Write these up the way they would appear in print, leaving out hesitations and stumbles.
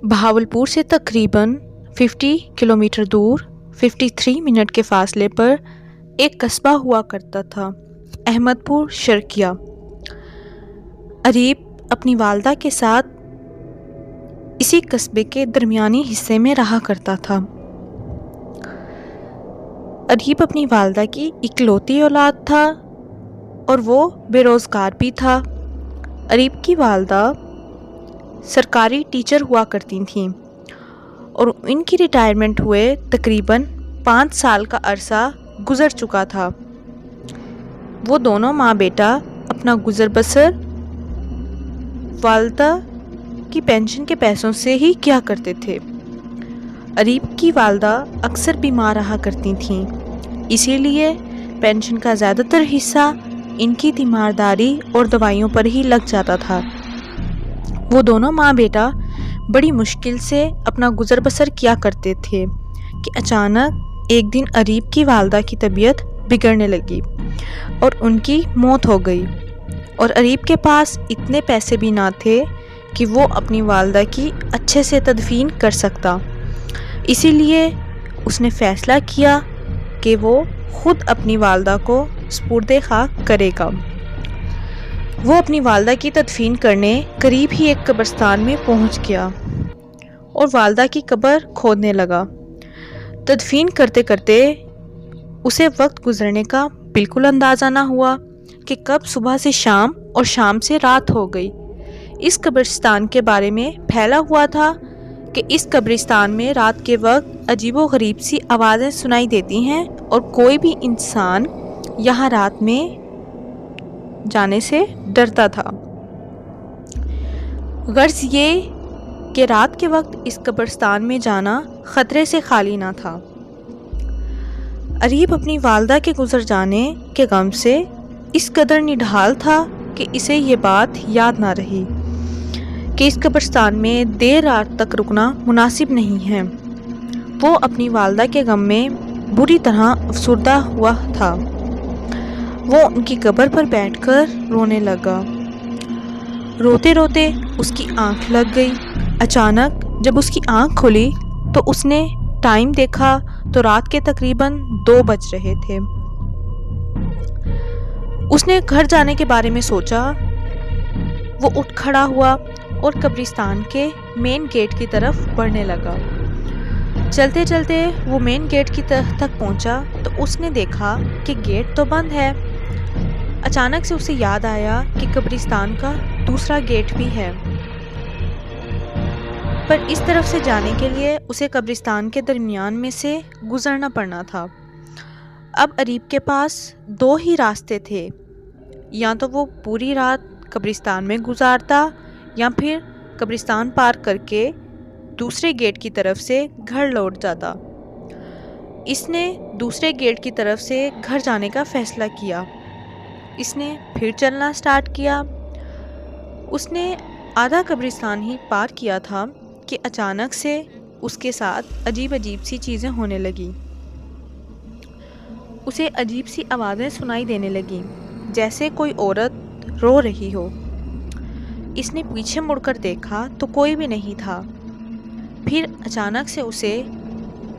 बहावलपुर से तकरीबन 50 किलोमीटर दूर 53 मिनट के फासले पर एक कस्बा हुआ करता था, अहमदपुर शर्किया। अरीब अपनी वालदा के साथ इसी कस्बे के दरमियानी हिस्से में रहा करता था। अरीब अपनी वालदा की इकलौती औलाद था और वो बेरोज़गार भी था। अरीब की वालदा सरकारी टीचर हुआ करती थीं और इनकी रिटायरमेंट हुए तकरीबन 5 साल का अरसा गुज़र चुका था। वो दोनों माँ बेटा अपना गुज़र बसर वालदा की पेंशन के पैसों से ही किया करते थे। अरीब की वालदा अक्सर बीमार रहा करती थीं, इसीलिए पेंशन का ज़्यादातर हिस्सा इनकी तीमारदारी और दवाइयों पर ही लग जाता था। वो दोनों माँ बेटा बड़ी मुश्किल से अपना गुज़र बसर किया करते थे कि अचानक एक दिन अरीब की वालदा की तबीयत बिगड़ने लगी और उनकी मौत हो गई। और अरीब के पास इतने पैसे भी ना थे कि वो अपनी वालदा की अच्छे से तदफीन कर सकता। इसीलिए उसने फ़ैसला किया कि वो ख़ुद अपनी वालदा को सुपुर्दे खाक करेगा। वो अपनी वालदा की तदफीन करने करीब ही एक कब्रिस्तान में पहुंच गया और वालदा की कब्र खोदने लगा। तदफीन करते करते उसे वक्त गुजरने का बिल्कुल अंदाज़ा ना हुआ कि कब सुबह से शाम और शाम से रात हो गई। इस कब्रिस्तान के बारे में फैला हुआ था कि इस कब्रिस्तान में रात के वक्त अजीबो-गरीब सी आवाज़ें सुनाई देती हैं और कोई भी इंसान यहाँ रात में जाने से डरता था। गर्ज ये कि रात के वक्त इस कब्रिस्तान में जाना ख़तरे से खाली ना था। अरीब अपनी वालदा के गुज़र जाने के गम से इस कदर निढाल था कि इसे ये बात याद ना रही कि इस कब्रिस्तान में देर रात तक रुकना मुनासिब नहीं है। वो अपनी वालदा के गम में बुरी तरह अफसुर्दा हुआ था। वो उनकी कब्र पर बैठकर रोने लगा। रोते रोते उसकी आंख लग गई। अचानक जब उसकी आंख खुली तो उसने टाइम देखा तो रात के तकरीबन 2 बज रहे थे। उसने घर जाने के बारे में सोचा। वो उठ खड़ा हुआ और कब्रिस्तान के मेन गेट की तरफ बढ़ने लगा। चलते चलते वो मेन गेट की तक पहुंचा तो उसने देखा कि गेट तो बंद है। अचानक से उसे याद आया कि कब्रिस्तान का दूसरा गेट भी है, पर इस तरफ से जाने के लिए उसे कब्रिस्तान के दरमियान में से गुजरना पड़ना था। अब अरीब के पास 2 ही रास्ते थे, या तो वो पूरी रात कब्रिस्तान में गुजारता या फिर कब्रिस्तान पार करके दूसरे गेट की तरफ से घर लौट जाता। इसने दूसरे गेट की तरफ से घर जाने का फ़ैसला किया। इसने फिर चलना स्टार्ट किया। उसने आधा कब्रिस्तान ही पार किया था कि अचानक से उसके साथ अजीब अजीब सी चीज़ें होने लगी। उसे अजीब सी आवाज़ें सुनाई देने लगीं, जैसे कोई औरत रो रही हो। इसने पीछे मुड़कर देखा तो कोई भी नहीं था। फिर अचानक से उसे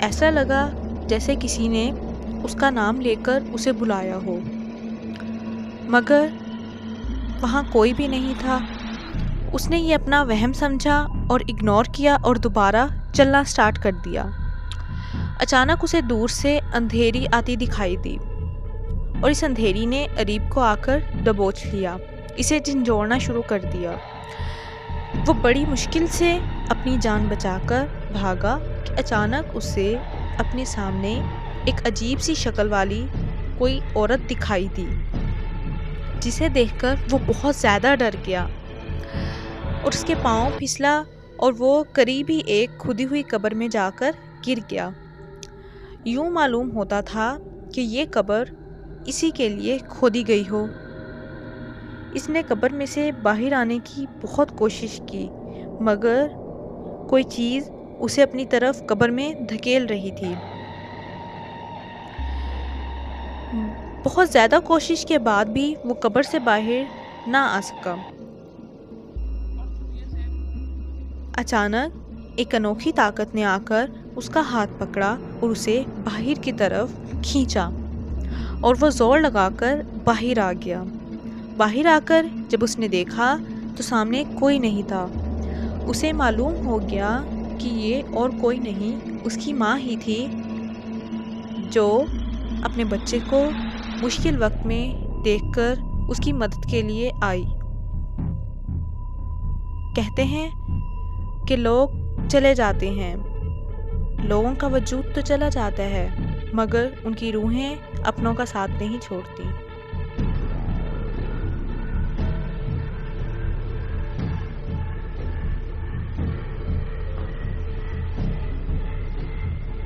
ऐसा लगा जैसे किसी ने उसका नाम लेकर उसे बुलाया हो, मगर वहाँ कोई भी नहीं था। उसने ये अपना वहम समझा और इग्नोर किया और दोबारा चलना स्टार्ट कर दिया। अचानक उसे दूर से अंधेरी आती दिखाई दी और इस अंधेरी ने अरीब को आकर दबोच लिया, इसे झंझोड़ना शुरू कर दिया। वो बड़ी मुश्किल से अपनी जान बचाकर भागा कि अचानक उसे अपने सामने एक अजीब सी शक्ल वाली कोई औरत दिखाई दी, जिसे देखकर वो बहुत ज़्यादा डर गया और उसके पाँव फिसला और वो करीब ही एक खुदी हुई कब्र में जाकर गिर गया। यूँ मालूम होता था कि ये कब्र इसी के लिए खोदी गई हो। इसने कब्र में से बाहर आने की बहुत कोशिश की, मगर कोई चीज़ उसे अपनी तरफ कब्र में धकेल रही थी। बहुत ज़्यादा कोशिश के बाद भी वो कब्र से बाहर ना आ सका। अचानक ایک انوکھی طاقت نے آ کر اس کا ہاتھ پکڑا اور اسے باہر کی طرف کھینچا اور وہ زور لگا کر باہر آ گیا۔ باہر آ کر جب اس نے دیکھا تو سامنے کوئی نہیں تھا۔ اسے معلوم ہو گیا کہ یہ اور کوئی نہیں اس کی ماں ہی تھی جو اپنے بچے کو مشکل وقت میں دیکھ کر اس کی مدد کے لیے آئی۔ کہتے ہیں کہ لوگ چلے جاتے ہیں، لوگوں کا وجود تو چلا جاتا ہے مگر ان کی روحیں اپنوں کا ساتھ نہیں چھوڑتی۔